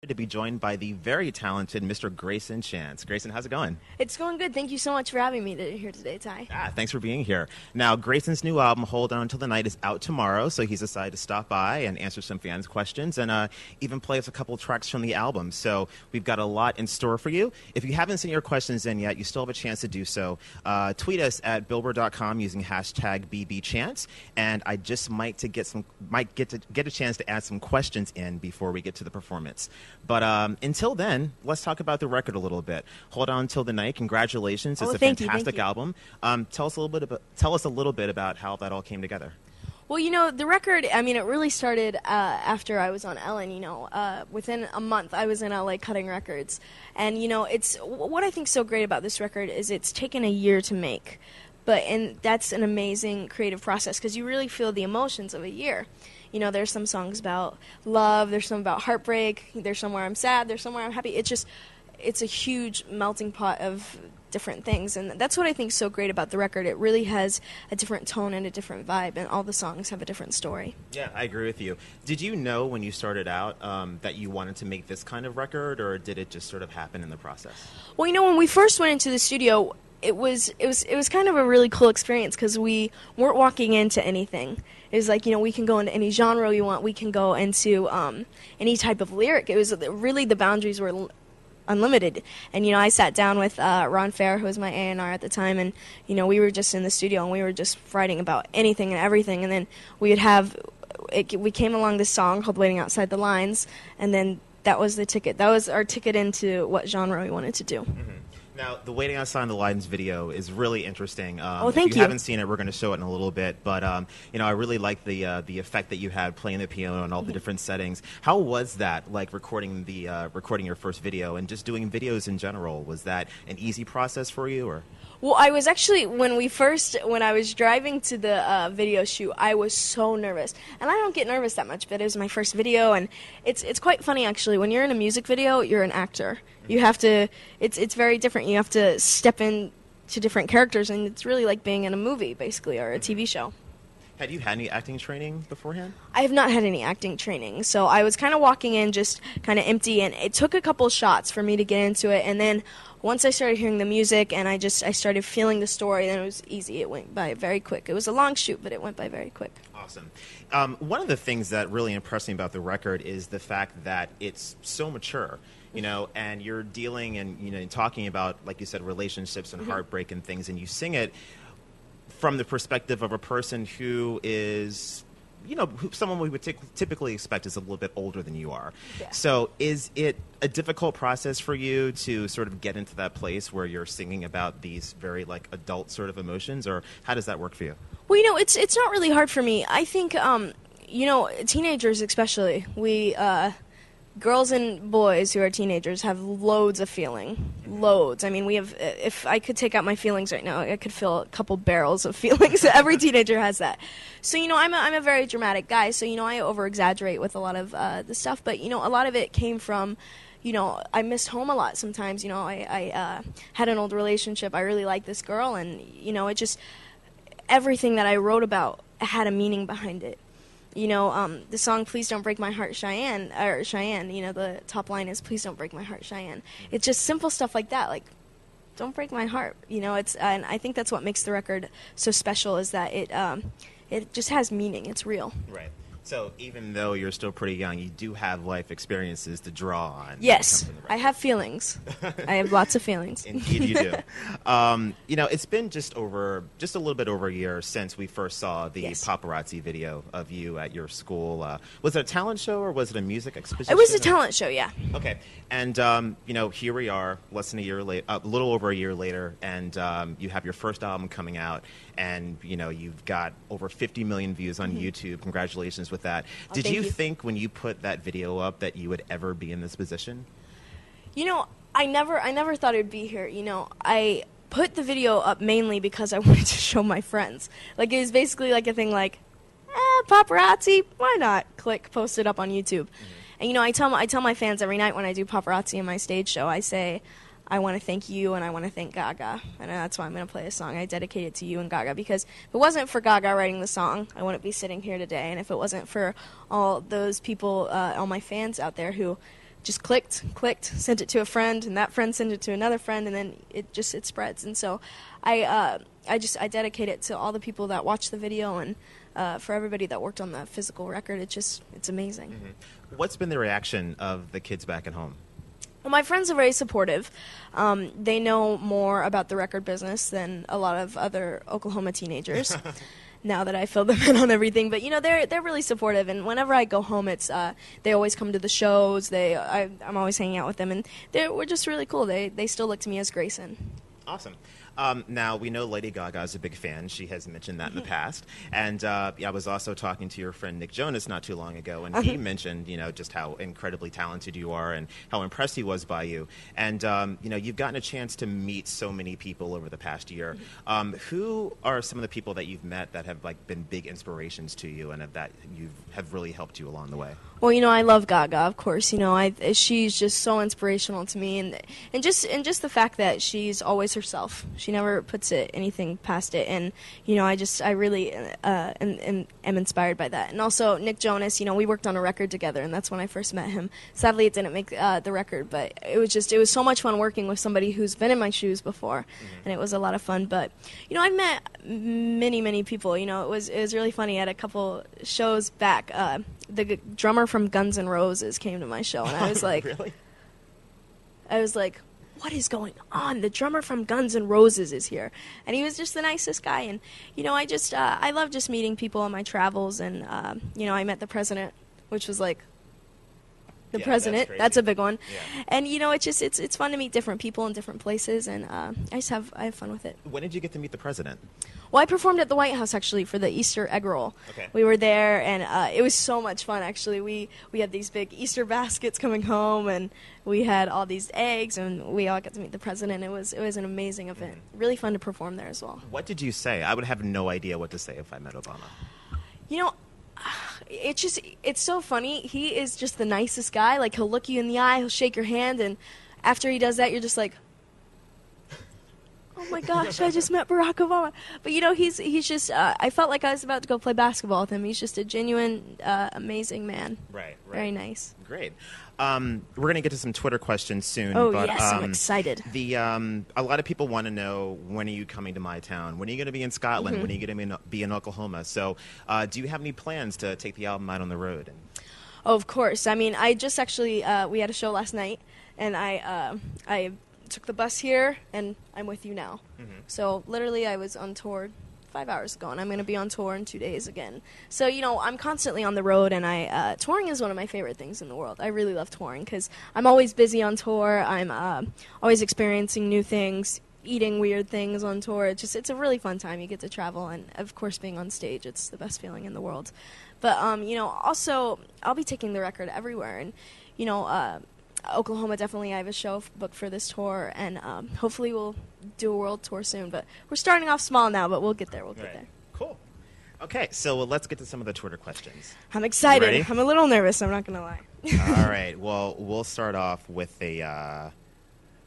To be joined by the very talented Mr. Greyson Chance. Greyson, how's it going? It's going good. Thank you so much for having me here today, Ty. Thanks for being here. Now, Greyson's new album, Hold On Until the Night, is out tomorrow, so he's decided to stop by and answer some fans' questions and even play us a couple tracks from the album. So we've got a lot in store for you. If you haven't sent your questions in yet, you still have a chance to do so. Tweet us at billboard.com using hashtag BBChance, and I just might get a chance to add some questions in before we get to the performance. But until then, let's talk about the record a little bit. Hold On Till the Night. Congratulations! It's a fantastic album. Tell us a little bit about how that all came together. Well, the record, it really started after I was on Ellen, within a month I was in LA cutting records. And, it's what I think so great about this record is it's taken a year to make. And that's an amazing creative process because you really feel the emotions of a year. There's some songs about love, there's some about heartbreak, there's some where I'm sad, there's some where I'm happy. It's a huge melting pot of different things, and that's what I think is so great about the record. It really has a different tone and a different vibe, and all the songs have a different story. Yeah, I agree with you. Did you know when you started out that you wanted to make this kind of record, or did it just sort of happen in the process? Well, when we first went into the studio, it was kind of a really cool experience because we weren't walking into anything. It was like, we can go into any genre we want. We can go into any type of lyric. It was really, the boundaries were unlimited. And, I sat down with Ron Fair, who was my A&R at the time, and, we were just in the studio and we were just writing about anything and everything. And then we came along this song called Waiting Outside the Lines, and then that was the ticket. That was our ticket into what genre we wanted to do. Mm-hmm. Now, the Waiting Outside the Lines video is really interesting. Thank you. If you haven't seen it, we're going to show it in a little bit. But, I really like the effect that you had playing the piano and all the different settings. Was was that, like recording your first video and just doing videos in general? Was that an easy process for you, or? Well, I was actually, when I was driving to the video shoot, I was so nervous. And I don't get nervous that much, but it was my first video, and it's quite funny, actually. When you're in a music video, you're an actor. You have to, it's very different. You have to step into different characters, and it's really like being in a movie, basically, or a TV show. Had you had any acting training beforehand? I have not had any acting training, so I was kind of walking in just kind of empty, and it took a couple shots for me to get into it, and then once I started hearing the music and I started feeling the story, then it was easy. It went by very quick. It was a long shoot, but it went by very quick. Awesome. One of the things that really impressed me about the record is the fact that it's so mature. And you're dealing and talking about, like you said, relationships and heartbreak and things, and you sing it from the perspective of a person who is, someone we would typically expect is a little bit older than you are. Yeah. So is it a difficult process for you to sort of get into that place where you're singing about these very, adult sort of emotions, or how does that work for you? Well, it's not really hard for me. I think, teenagers especially, girls and boys who are teenagers have loads of feeling. Loads. We have, if I could take out my feelings right now, I could fill a couple barrels of feelings. Every teenager has that. So, I'm a very dramatic guy, so, I over-exaggerate with a lot of the stuff. But, a lot of it came from, I missed home a lot sometimes. I had an old relationship. I really liked this girl, and, it just, everything that I wrote about had a meaning behind it. The song "Please Don't Break My Heart, Cheyenne," the top line is "Please don't break my heart, Cheyenne." It's just simple stuff like that, like "Don't break my heart." And I think that's what makes the record so special, is that it just has meaning. It's real. Right. So even though you're still pretty young, you do have life experiences to draw on. Yes, I have feelings. I have lots of feelings. Indeed you do. It's been just a little bit over a year since we first saw the paparazzi video of you at your school. Was it a talent show or was it a music exposition? It was a talent show, yeah. Okay. And, here we are, less than a year later, a little over a year later, and you have your first album coming out, and, you've got over 50 million views on YouTube. Congratulations with that. Did you think when you put that video up that you would ever be in this position? I never thought it would be here. I put the video up mainly because I wanted to show my friends. It was basically like a thing like, paparazzi, why not? Click, post it up on YouTube. And I tell my fans every night when I do paparazzi in my stage show, I say, I want to thank you and I want to thank Gaga. And that's why I'm going to play a song. I dedicate it to you and Gaga, because if it wasn't for Gaga writing the song, I wouldn't be sitting here today. And if it wasn't for all those people, all my fans out there who just clicked, sent it to a friend, and that friend sent it to another friend, and then it spreads. And so I dedicate it to all the people that watched the video, and for everybody that worked on the physical record. It's amazing. Mm-hmm. What's been the reaction of the kids back at home? Well, my friends are very supportive. They know more about the record business than a lot of other Oklahoma teenagers. Now that I fill them in on everything, but they're really supportive, and whenever I go home, it's they always come to the shows. I'm always hanging out with them, and we're just really cool. They still look to me as Greyson. Awesome. Now, we know Lady Gaga is a big fan. She has mentioned that in the past. And I was also talking to your friend Nick Jonas not too long ago, and he mentioned, just how incredibly talented you are and how impressed he was by you. And, you've gotten a chance to meet so many people over the past year. Who are some of the people that you've met that have been big inspirations to you and that have really helped you along the way? Well, I love Gaga, of course. She's just so inspirational to me, and just the fact that she's always herself. She never puts anything past it, and I really am inspired by that. And also Nick Jonas, we worked on a record together, and that's when I first met him. Sadly, it didn't make the record, but it was so much fun working with somebody who's been in my shoes before, and it was a lot of fun. But I've met many people. It was really funny. At a couple shows back, the drummer from Guns N' Roses came to my show, and I was like, really? I was like, what is going on? The drummer from Guns N' Roses is here. And he was just the nicest guy. And, I love just meeting people on my travels. And, I met the president, which was like, the president. That's a big one. Yeah. And, it's fun to meet different people in different places. And I have fun with it. When did you get to meet the president? Well, I performed at the White House, actually, for the Easter egg roll. Okay. We were there, and it was so much fun, actually. We had these big Easter baskets coming home, and we had all these eggs, and we all got to meet the president. It was an amazing event. Really fun to perform there as well. What did you say? I would have no idea what to say if I met Obama. It's so funny. He is just the nicest guy. Like, he'll look you in the eye, he'll shake your hand, and after he does that, you're just like, oh my gosh, I just met Barack Obama. But he's just, I felt like I was about to go play basketball with him. He's just a genuine, amazing man. Right. Very nice. Great. We're going to get to some Twitter questions soon. Oh, but, yes, I'm excited. A lot of people want to know, when are you coming to my town? When are you going to be in Scotland? When are you going to be in Oklahoma? So do you have any plans to take the album out on the road? Oh, of course. I mean, I just actually, we had a show last night, and I took the bus here, and I'm with you now. So literally I was on tour 5 hours ago, and I'm going to be on tour in 2 days again. So, I'm constantly on the road, and touring is one of my favorite things in the world. I really love touring because I'm always busy on tour. I'm always experiencing new things, eating weird things on tour. It's a really fun time. You get to travel, and of course being on stage, it's the best feeling in the world. But, also I'll be taking the record everywhere, and, Oklahoma, definitely. I have a show booked for this tour, and hopefully we'll do a world tour soon. But we're starting off small now, but we'll get there. We'll get there. Cool. Okay, so let's get to some of the Twitter questions. I'm excited. Ready? I'm a little nervous, I'm not going to lie. All right. Well, we'll start off with a...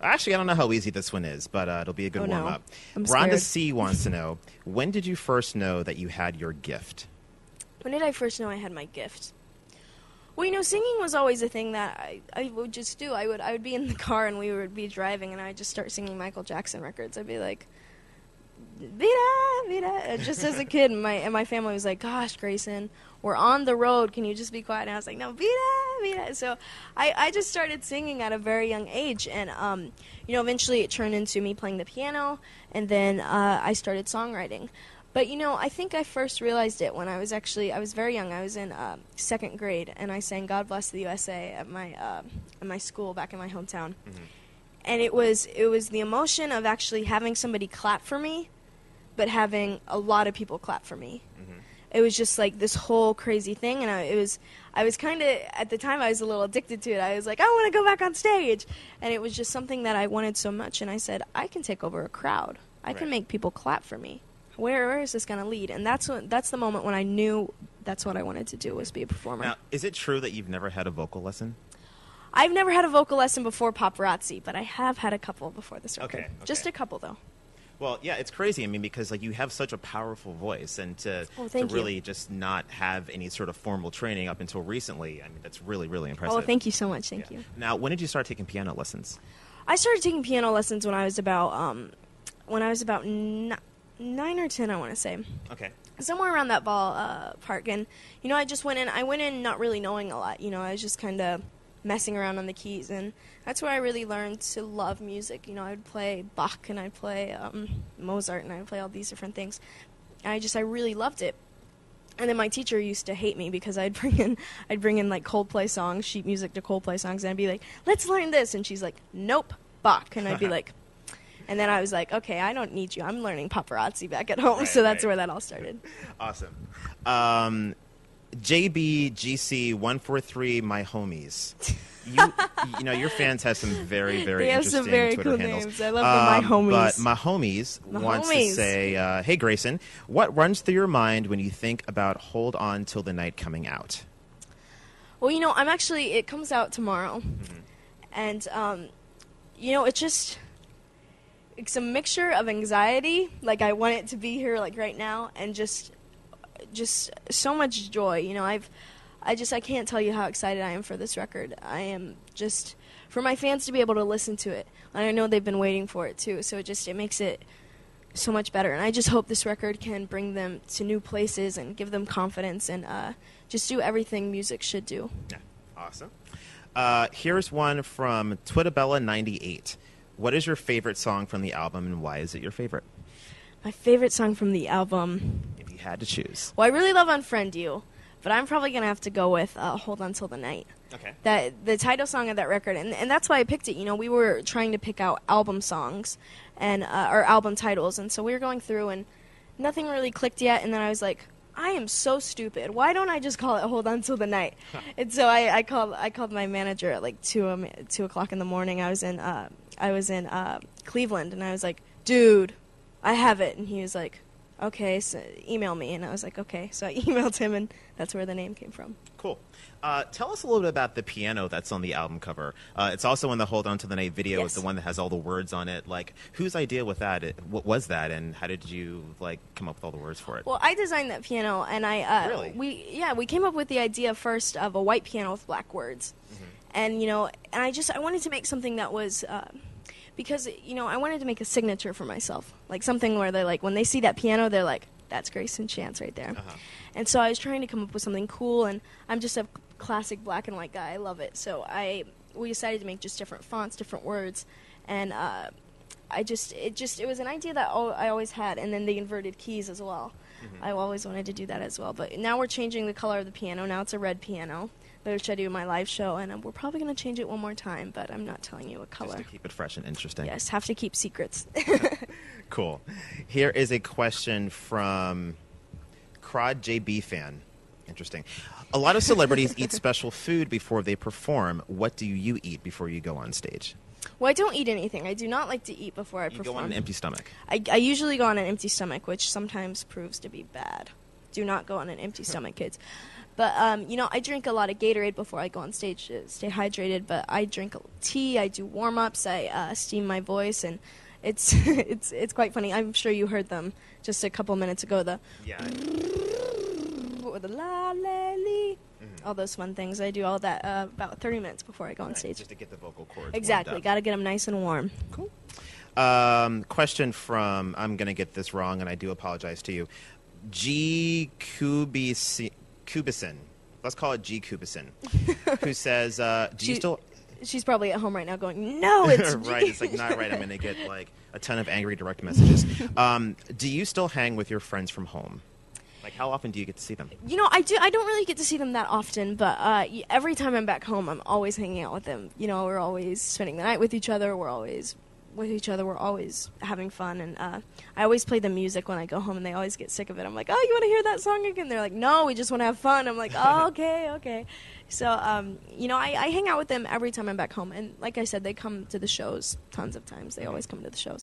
Actually, I don't know how easy this one is, but it'll be a good warm-up. I'm Rhonda scared. C. wants to know, when did you first know that you had your gift? When did I first know I had my gift? Well, singing was always a thing that I would just do. I would be in the car, and we would be driving, and I'd just start singing Michael Jackson records. I'd be like, Vida, Vida, just as a kid. And my family was like, gosh, Greyson, we're on the road. Can you just be quiet? And I was like, no, Vida, Vida. So I just started singing at a very young age. And, eventually it turned into me playing the piano. And then I started songwriting. But, I think I first realized it when I was very young. I was in second grade, and I sang God Bless the USA at my school back in my hometown. And it was the emotion of actually having somebody clap for me, but having a lot of people clap for me. It was just like this whole crazy thing, and I was kind of, at the time I was a little addicted to it. I was like, I want to go back on stage. And it was just something that I wanted so much, and I said, I can take over a crowd. I can make people clap for me. Where is this going to lead? And that's the moment when I knew that's what I wanted to do, was be a performer. Now, is it true that you've never had a vocal lesson? I've never had a vocal lesson before Paparazzi, but I have had a couple before this record. Okay. Just a couple, though. Well, yeah, it's crazy. I mean, because like you have such a powerful voice, and to thank you. really just not have any sort of formal training up until recently, I mean, that's really, really impressive. Oh, thank you so much. Thank you. Now, when did you start taking piano lessons? I started taking piano lessons when I was about 9 or 10, I want to say. Okay. Somewhere around that ballpark, and I just went in. I went in not really knowing a lot. I was just kind of messing around on the keys, and that's where I really learned to love music. I would play Bach, and I'd play Mozart, and I'd play all these different things. And I really loved it. And then my teacher used to hate me because I'd bring in like Coldplay songs, sheet music to Coldplay songs, and I'd be like, let's learn this, and she's like, nope, Bach, and I'd be like, and then I was like, okay, I don't need you. I'm learning paparazzi back at home, so that's where that all started. Awesome. JBGC143, my homies. Your fans have some very, very interesting Twitter cool handles. Names. I love the my homies. But my homies wants to say, hey Greyson, what runs through your mind when you think about Hold On Till the Night coming out? Well, it comes out tomorrow, and it's a mixture of anxiety, like I want it to be here like right now, and just so much joy. I can't tell you how excited I am for this record. I am just for my fans to be able to listen to it, and I know they've been waiting for it too. So it makes it so much better, and I just hope this record can bring them to new places and give them confidence and just do everything music should do. Yeah, awesome. Here's one from Twittabella98. What is your favorite song from the album, and why is it your favorite? My favorite song from the album, if you had to choose. Well, I really love Unfriend You, but I'm probably going to have to go with Hold On Till the Night. Okay. The title song of that record, and that's why I picked it. We were trying to pick out album songs and or album titles, and so we were going through, and nothing really clicked yet, and then I was like, I am so stupid. Why don't I just call it Hold On Till the Night? And so I called my manager at like 2 o'clock in the morning. I was in Cleveland, and I was like, dude, I have it. And he was like, okay, so email me. And I was like, okay. So I emailed him, and that's where the name came from. Cool. Tell us a little bit about the piano that's on the album cover. It's also in the Hold On to the Night video. Yes. It's the one that has all the words on it. Like, whose idea was that? What was that, and how did you come up with all the words for it? Well, I designed that piano, and I really? we came up with the idea first of a white piano with black words, and and I wanted to make something that was. Because, I wanted to make a signature for myself. Like something where they're like, when they see that piano, they're like, that's Greyson Chance right there. Uh-huh. And so I was trying to come up with something cool, and I'm just a classic black and white guy. I love it. So we decided to make just different fonts, different words. And it was an idea that I always had. And then the inverted keys as well. I always wanted to do that as well. But now we're changing the color of the piano. Now it's a red piano, which I do in my live show, and we're probably going to change it one more time, but I'm not telling you what color. Just to keep it fresh and interesting. Yes, have to keep secrets. Cool. Here is a question from Crod JB fan. Interesting. A lot of celebrities eat special food before they perform. What do you eat before you go on stage? Well, I don't eat anything. I do not like to eat before I perform. You go on an empty stomach. I usually go on an empty stomach, which sometimes proves to be bad. Do not go on an empty stomach, kids. But, I drink a lot of Gatorade before I go on stage to stay hydrated, but I drink tea, I do warm-ups, I steam my voice, and it's it's quite funny. I'm sure you heard them just a couple minutes ago, or the la-la-lee, all those fun things. I do all that about 30 minutes before I go on stage. Just to get the vocal cords Exactly, got to get them nice and warm. Cool. Question from, I'm going to get this wrong, and I do apologize to you, G. Kubison. Let's call it G. Kubison, who says, do you still... She's probably at home right now going, no, it's right, it's like, not right. I'm going to get a ton of angry direct messages. Do you still hang with your friends from home? Like, how often do you get to see them? I do. I don't really get to see them that often, but every time I'm back home, I'm always hanging out with them. We're always spending the night with each other. We're always with each other. We're always having fun, and I always play the music when I go home, and they always get sick of it. I'm like, oh, you want to hear that song again? They're like, no, we just want to have fun. I'm like, oh, okay. So, I hang out with them every time I'm back home, and like I said, they come to the shows tons of times. They always come to the shows.